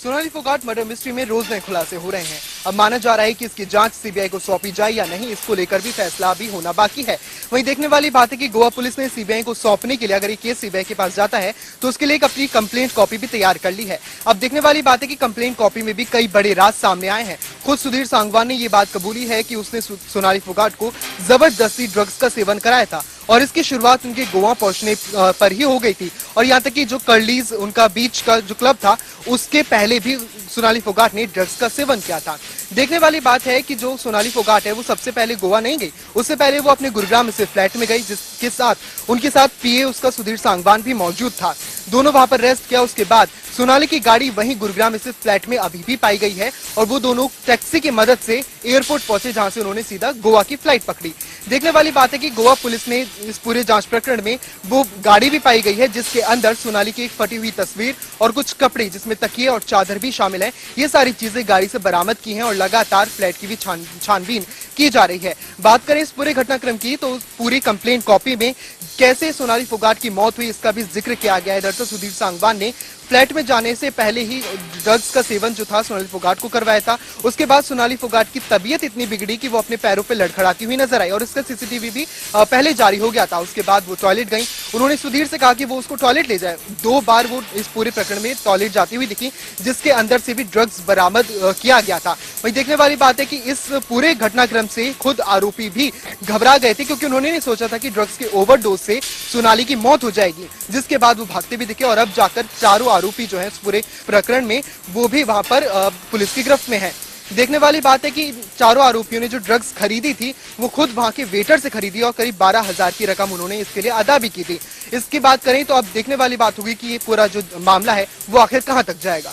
Sonali Phogat murder mystery में रोज नए खुलासे हो रहे हैं। अब माना जा रहा है कि इसकी जांच सीबीआई को सौंपी जाए या नहीं, इसको लेकर भी फैसला अभी होना बाकी है। वहीं देखने वाली बात है कि गोवा पुलिस ने सीबीआई को सौंपने के लिए, अगर ये केस सीबीआई के पास जाता है तो उसके लिए एक अपनी कंप्लेंट कॉपी भी तैयार कर ली है। अब देखने वाली बात है कि कंप्लेंट कॉपी में भी कई बड़े राज सामने आए हैं। खुद सुधीर सांगवान ने ये बात कबूली है कि उसने सोनाली फोगाट को जबरदस्ती ड्रग्स का सेवन कराया था और इसकी शुरुआत उनके गोवा पहुंचने पर ही हो गई थी। और यहाँ तक कि जो कर्लीज उनका बीच का जो क्लब था, उसके पहले भी सोनाली फोगाट ने ड्रग्स का सेवन किया था। देखने वाली बात है कि जो सोनाली फोगाट है वो सबसे पहले गोवा नहीं गई, उससे पहले वो अपने गुरुग्राम से फ्लैट में गई, जिसके साथ उनके साथ पीए उसका सुधीर सांगवान भी मौजूद था। दोनों वहां पर रेस्ट किया। उसके बाद सोनाली की गाड़ी वहीं गुरुग्राम स्थित फ्लैट में अभी भी पाई गई है और वो दोनों टैक्सी की मदद से एयरपोर्ट पहुंचे, जहां से उन्होंने सीधा गोवा की फ्लाइट पकड़ी। देखने वाली बात है कि गोवा पुलिस ने इस पूरे जांच प्रकरण में वो गाड़ी भी पाई गई है जिसके अंदर सोनाली की एक फटी हुई तस्वीर और कुछ कपड़े जिसमें तकिए और चादर भी शामिल है। ये सारी चीजें गाड़ी से बरामद की हैं और लगातार फ्लैट की भी छानबीन की जा रही है। बात करें इस पूरे घटनाक्रम की तो पूरी कंप्लेंट कॉपी में कैसे सोनाली फोगाट की मौत हुई इसका भी जिक्र किया गया है। दरअसल सुधीर सांगवान ने फ्लैट में जाने से पहले ही ड्रग्स का सेवन जो था सोनाली फोगाट को करवाया था। उसके बाद सोनाली फोगाट की तबीयत इतनी बिगड़ी कि वो अपने पैरों पे लड़खड़ाती हुई नजर आई और इसका सीसीटीवी भी पहले जारी हो गया था। उसके बाद वो टॉयलेट गई। उन्होंने सुधीर से कहा कि वो उसको टॉयलेट ले जाए। 2 बार वो इस पूरे प्रकरण में टॉयलेट जाती हुई दिखी, जिसके अंदर से भी ड्रग्स बरामद किया गया था। वही देखने वाली बात है कि इस पूरे घटनाक्रम से खुद आरोपी भी घबरा गए थे, क्योंकि उन्होंने नहीं सोचा था कि ड्रग्स के ओवरडोज से सोनाली की मौत हो जाएगी, जिसके बाद वो भागते भी दिखे और अब जाकर चारों आरोपी जो है इस पूरे प्रकरण में वो भी वहां पर पुलिस की गिरफ्त में है। देखने वाली बात है कि चारों आरोपियों ने जो ड्रग्स खरीदी थी वो खुद वहां के वेटर से खरीदी और करीब 12,000 की रकम उन्होंने इसके लिए अदा भी की थी। इसकी बात करें तो अब देखने वाली बात होगी कि ये पूरा जो मामला है वो आखिर कहां तक जाएगा।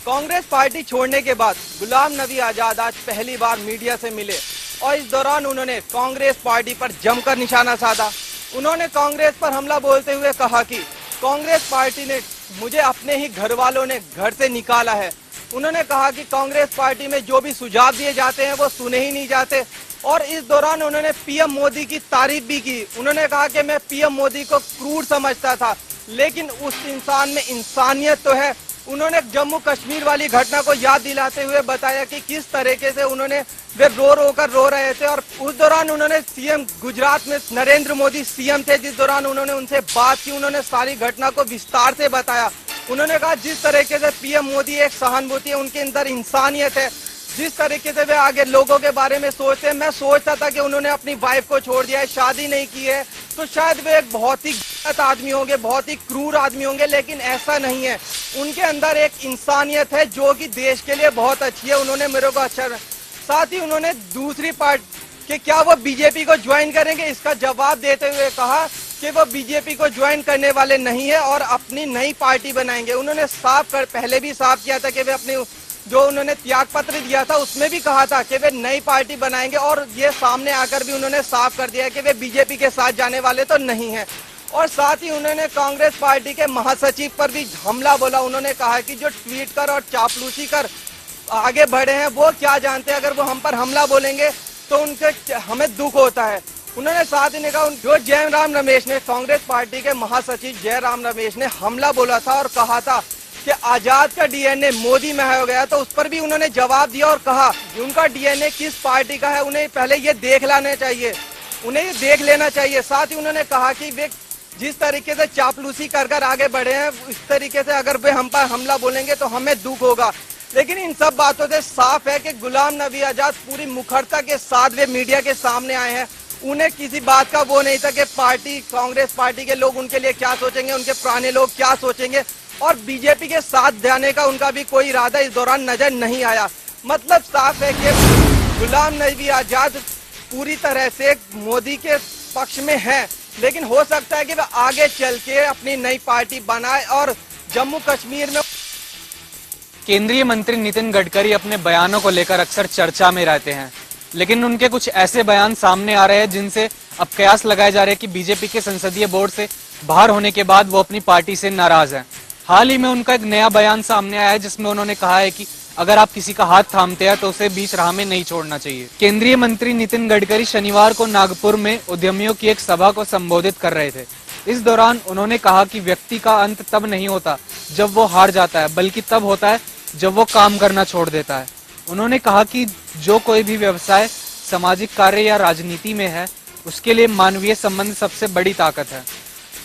कांग्रेस पार्टी छोड़ने के बाद गुलाम नबी आजाद आज पहली बार मीडिया से मिले और इस दौरान उन्होंने कांग्रेस पार्टी पर जमकर निशाना साधा। उन्होंने कांग्रेस पर हमला बोलते हुए कहा कि कांग्रेस पार्टी ने मुझे अपने ही घर वालों ने घर से निकाला है। उन्होंने कहा कि कांग्रेस पार्टी में जो भी सुझाव दिए जाते हैं वो सुने ही नहीं जाते और इस दौरान उन्होंने पीएम मोदी की तारीफ भी की। उन्होंने कहा कि मैं पीएम मोदी को क्रूर समझता था, लेकिन उस इंसान में इंसानियत तो है। उन्होंने जम्मू कश्मीर वाली घटना को याद दिलाते हुए बताया कि किस तरीके से उन्होंने वे रो रहे थे और उस दौरान उन्होंने सीएम गुजरात में नरेंद्र मोदी सीएम थे, जिस दौरान उन्होंने उनसे बात की, उन्होंने सारी घटना को विस्तार से बताया। उन्होंने कहा जिस तरीके से पीएम मोदी एक सहानुभूति है, उनके अंदर इंसानियत है, जिस तरीके से वे आगे लोगों के बारे में सोचते हैं। मैं सोचता था कि उन्होंने अपनी वाइफ को छोड़ दिया है, शादी नहीं की है, तो शायद वे एक बहुत ही गलत आदमी होंगे, बहुत ही क्रूर आदमी होंगे, लेकिन ऐसा नहीं है। उनके अंदर एक इंसानियत है जो कि देश के लिए बहुत अच्छी है। उन्होंने मेरे को अच्छा, साथ ही उन्होंने दूसरी पार्टी कि क्या वो बीजेपी को ज्वाइन करेंगे, इसका जवाब देते हुए कहा कि वो बीजेपी को ज्वाइन करने वाले नहीं है और अपनी नई पार्टी बनाएंगे। उन्होंने पहले भी साफ किया था कि वे अपनी जो उन्होंने त्याग पत्र दिया था उसमें भी कहा था कि वे नई पार्टी बनाएंगे और ये सामने आकर भी उन्होंने साफ कर दिया है कि वे बीजेपी के साथ जाने वाले तो नहीं है। और साथ ही उन्होंने कांग्रेस पार्टी के महासचिव पर भी हमला बोला। उन्होंने कहा कि जो ट्वीट कर और चापलूसी कर आगे बढ़े हैं वो क्या जानते हैं, अगर वो हम पर हमला बोलेंगे तो उनके हमें दुख होता है। उन्होंने साथ ही कहा जो जयराम रमेश ने, कांग्रेस पार्टी के महासचिव जयराम रमेश ने हमला बोला था और कहा था कि आजाद का डीएनए मोदी में हो गया, तो उस पर भी उन्होंने जवाब दिया और कहा कि उनका डीएनए किस पार्टी का है उन्हें पहले ये देख लेना चाहिए, उन्हें ये देख लेना चाहिए। साथ ही उन्होंने कहा कि वे जिस तरीके से चापलूसी कर आगे बढ़े हैं, इस तरीके से अगर वे हम पर हमला बोलेंगे तो हमें दुख होगा। लेकिन इन सब बातों से साफ है कि गुलाम नबी आजाद पूरी मुखरता के साथ वे मीडिया के सामने आए हैं। उन्हें किसी बात का वो नहीं था कि पार्टी, कांग्रेस पार्टी के लोग उनके लिए क्या सोचेंगे, उनके पुराने लोग क्या सोचेंगे, और बीजेपी के साथ जाने का उनका भी कोई इरादा इस दौरान नजर नहीं आया। मतलब साफ है कि गुलाम नबी आजाद पूरी तरह से मोदी के पक्ष में है, लेकिन हो सकता है कि वह आगे चल के अपनी नई पार्टी बनाए और जम्मू कश्मीर में। केंद्रीय मंत्री नितिन गडकरी अपने बयानों को लेकर अक्सर चर्चा में रहते हैं, लेकिन उनके कुछ ऐसे बयान सामने आ रहे हैं जिनसे अब कयास लगाए जा रहे हैं कि बीजेपी के संसदीय बोर्ड से बाहर होने के बाद वो अपनी पार्टी से नाराज हैं। हाल ही में उनका एक नया बयान सामने आया है जिसमें उन्होंने कहा है कि अगर आप किसी का हाथ थामते हैं तो उसे बीच राह में नहीं छोड़ना चाहिए। केंद्रीय मंत्री नितिन गडकरी शनिवार को नागपुर में उद्यमियों की एक सभा को संबोधित कर रहे थे। इस दौरान उन्होंने कहा कि व्यक्ति का अंत तब नहीं होता जब वो हार जाता है, बल्कि तब होता है जब वो काम करना छोड़ देता है। उन्होंने कहा कि जो कोई भी व्यवसाय, सामाजिक कार्य या राजनीति में है, उसके लिए मानवीय संबंध सबसे बड़ी ताकत है।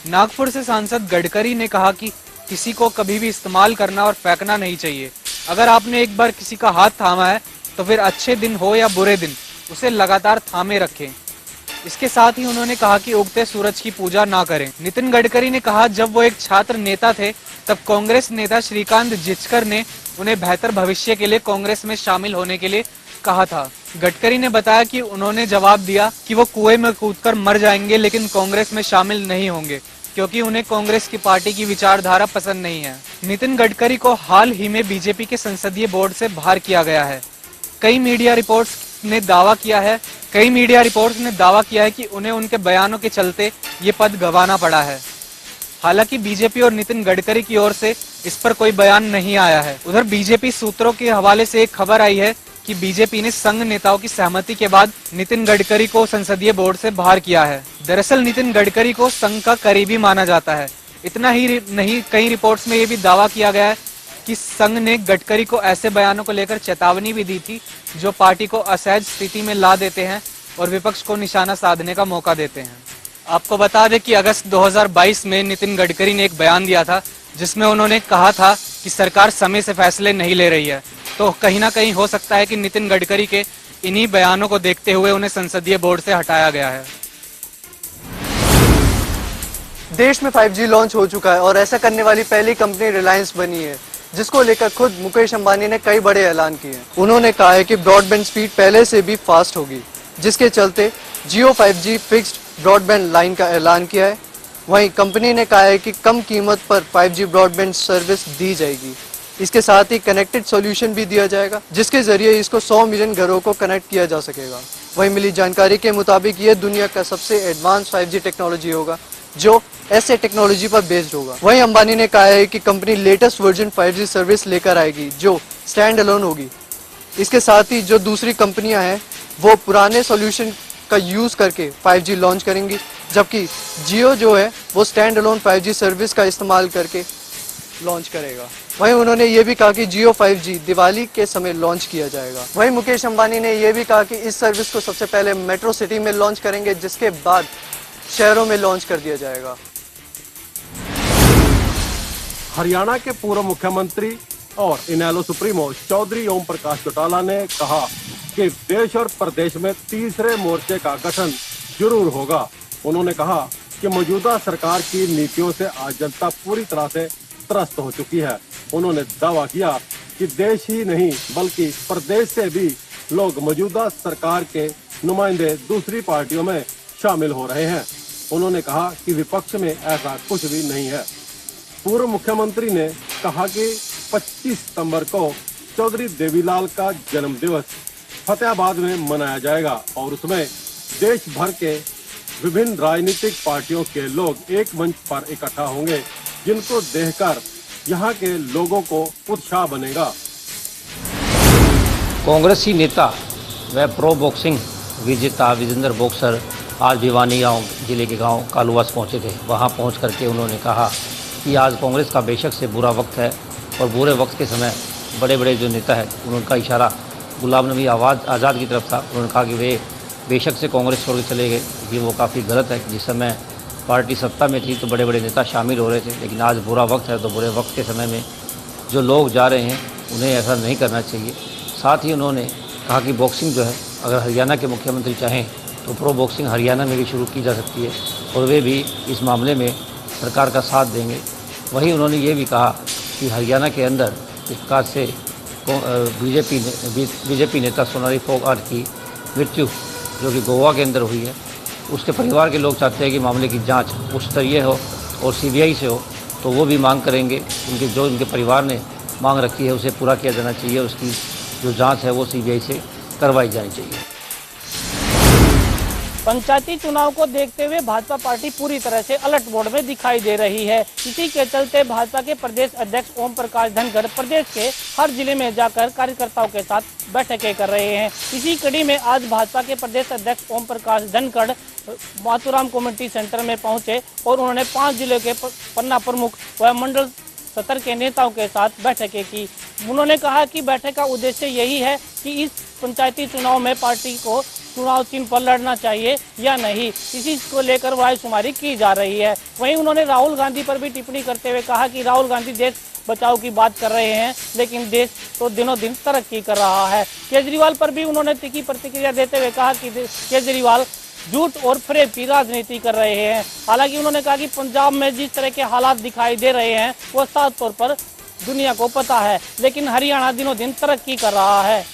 नागपुर से सांसद गडकरी ने कहा कि किसी को कभी भी इस्तेमाल करना और फेंकना नहीं चाहिए। अगर आपने एक बार किसी का हाथ थामा है तो फिर अच्छे दिन हो या बुरे दिन उसे लगातार थामे रखें। इसके साथ ही उन्होंने कहा कि उगते सूरज की पूजा ना करें। नितिन गडकरी ने कहा, जब वो एक छात्र नेता थे तब कांग्रेस नेता श्रीकांत जिचकर ने उन्हें बेहतर भविष्य के लिए कांग्रेस में शामिल होने के लिए कहा था। गडकरी ने बताया कि उन्होंने जवाब दिया कि वो कुएं में कूदकर मर जाएंगे, लेकिन कांग्रेस में शामिल नहीं होंगे क्योंकि उन्हें कांग्रेस की पार्टी की विचारधारा पसंद नहीं है। नितिन गडकरी को हाल ही में बीजेपी के संसदीय बोर्ड से बाहर किया गया है। कई मीडिया रिपोर्ट्स ने दावा किया है कि उन्हें उनके बयानों के चलते ये पद गंवाना पड़ा है। हालांकि बीजेपी और नितिन गडकरी की ओर से इस पर कोई बयान नहीं आया है। उधर बीजेपी सूत्रों के हवाले से एक खबर आई है कि बीजेपी ने संघ नेताओं की सहमति के बाद नितिन गडकरी को संसदीय बोर्ड से बाहर किया है। दरअसल नितिन गडकरी को संघ का करीबी माना जाता है। इतना ही नहीं, कई रिपोर्ट्स में ये भी दावा किया गया है कि संघ ने गडकरी को ऐसे बयानों को लेकर चेतावनी भी दी थी जो पार्टी को असहज स्थिति में ला देते हैं और विपक्ष को निशाना साधने का मौका देते हैं। आपको बता दें कि अगस्त 2022 में नितिन गडकरी ने एक बयान दिया था जिसमें उन्होंने कहा था कि सरकार समय से फैसले नहीं ले रही है। तो कहीं ना कहीं हो सकता है कि नितिन गडकरी के इन्हीं बयानों को देखते हुए उन्हें संसदीय बोर्ड से हटाया गया है। देश में 5G लॉन्च हो चुका है और ऐसा करने वाली पहली कंपनी रिलायंस बनी है, जिसको लेकर खुद मुकेश अंबानी ने कई बड़े ऐलान किए हैं। उन्होंने कहा है कि ब्रॉडबैंड स्पीड पहले से भी फास्ट होगी, जिसके चलते जियो 5G फिक्स्ड ब्रॉडबैंड लाइन का ऐलान किया है। वहीं कंपनी ने कहा है कि कम कीमत पर 5G ब्रॉडबैंड सर्विस दी जाएगी। इसके साथ ही कनेक्टेड सॉल्यूशन भी दिया जाएगा, जिसके जरिए इसको 100 मिलियन घरों को कनेक्ट किया जा सकेगा। वहीं मिली जानकारी के मुताबिक ये दुनिया का सबसे एडवांस 5G टेक्नोलॉजी होगा जो ऐसे टेक्नोलॉजी पर बेस्ड होगा। वहीं अंबानी ने कहा है कि company latest version 5G service लेकर आएगी जो स्टैंड अलोन होगी। इसके साथ ही जो दूसरी कंपनियां हैं वो पुराने सॉल्यूशन का यूज करके 5G लॉन्च करेंगी, जबकि जियो जो है वो स्टैंड अलोन 5G सर्विस का इस्तेमाल करके लॉन्च करेगा। वहीं उन्होंने ये भी कहा कि जियो 5G दिवाली के समय लॉन्च किया जाएगा। वहीं मुकेश अंबानी ने यह भी कहा कि इस सर्विस को सबसे पहले मेट्रो सिटी में लॉन्च करेंगे, जिसके बाद शहरों में लॉन्च कर दिया जाएगा। हरियाणा के पूर्व मुख्यमंत्री और इनेलो सुप्रीमो चौधरी ओम प्रकाश चौटाला ने कहा कि देश और प्रदेश में तीसरे मोर्चे का गठन जरूर होगा। उन्होंने कहा कि मौजूदा सरकार की नीतियों से आज जनता पूरी तरह से त्रस्त हो चुकी है। उन्होंने दावा किया कि देश ही नहीं बल्कि प्रदेश से भी लोग मौजूदा सरकार के नुमाइंदे दूसरी पार्टियों में शामिल हो रहे हैं। उन्होंने कहा कि विपक्ष में ऐसा कुछ भी नहीं है। पूर्व मुख्यमंत्री ने कहा कि 25 सितंबर को चौधरी देवीलाल का जन्म दिवस फतेहाबाद में मनाया जाएगा और उसमें देश भर के विभिन्न राजनीतिक पार्टियों के लोग एक मंच पर इकट्ठा होंगे, जिनको देखकर यहाँ के लोगों को उत्साह बनेगा। कांग्रेसी नेता व प्रो बॉक्सिंग विजेता विजेंद्र बॉक्सर आज भिवानी गांव जिले के गांव कालुवास पहुंचे थे। वहां पहुंच करके उन्होंने कहा कि आज कांग्रेस का बेशक से बुरा वक्त है और बुरे वक्त के समय बड़े बड़े जो नेता हैं उनका इशारा गुलाम नबी आज़ाद की तरफ था। उन्होंने कहा कि वे बेशक से कांग्रेस छोड़ के चले गए, ये वो काफ़ी गलत है। जिस समय पार्टी सत्ता में थी तो बड़े बड़े नेता शामिल हो रहे थे, लेकिन आज बुरा वक्त है तो बुरे वक्त के समय में जो लोग जा रहे हैं उन्हें ऐसा नहीं करना चाहिए। साथ ही उन्होंने कहा कि बॉक्सिंग जो है अगर हरियाणा के मुख्यमंत्री चाहें तो प्रो बॉक्सिंग हरियाणा में भी शुरू की जा सकती है और वे भी इस मामले में सरकार का साथ देंगे। वहीं उन्होंने ये भी कहा कि हरियाणा के अंदर इस प्रकार से बीजेपी नेता सोनाली फोगाट की मृत्यु जो कि गोवा के अंदर हुई है, उसके परिवार के लोग चाहते हैं कि मामले की जांच उच्च स्तरीय हो और CBI से हो, तो वो भी मांग करेंगे। उनके परिवार ने मांग रखी है उसे पूरा किया जाना चाहिए, उसकी जो जांच है वो CBI से करवाई जानी चाहिए। पंचायती चुनाव को देखते हुए भाजपा पार्टी पूरी तरह से अलर्ट मोड में दिखाई दे रही है। इसी के चलते भाजपा के प्रदेश अध्यक्ष ओम प्रकाश धनखड़ प्रदेश के हर जिले में जाकर कार्यकर्ताओं के साथ बैठकें कर रहे हैं। इसी कड़ी में आज भाजपा के प्रदेश अध्यक्ष ओम प्रकाश धनखड़ माथुराम कम्युनिटी सेंटर में पहुंचे और उन्होंने 5 जिले के पन्ना प्रमुख व मंडल स्तर के नेताओं के साथ बैठकें की। उन्होंने कहा कि बैठक का उद्देश्य यही है कि इस पंचायती चुनाव में पार्टी को चुनाव चिन्ह पर लड़ना चाहिए या नहीं, इसी को लेकर वायशुमारी की जा रही है। वहीं उन्होंने राहुल गांधी पर भी टिप्पणी करते हुए कहा कि राहुल गांधी देश बचाओ की बात कर रहे हैं, लेकिन देश तो दिनों दिन तरक्की कर रहा है। केजरीवाल पर भी उन्होंने तीखी प्रतिक्रिया देते हुए कहा कि केजरीवाल झूठ और फ्रेब की राजनीति कर रहे हैं। हालांकि उन्होंने कहा कि पंजाब में जिस तरह के हालात दिखाई दे रहे हैं वो साफ तौर पर दुनिया को पता है, लेकिन हरियाणा दिनों दिन तरक्की कर रहा है।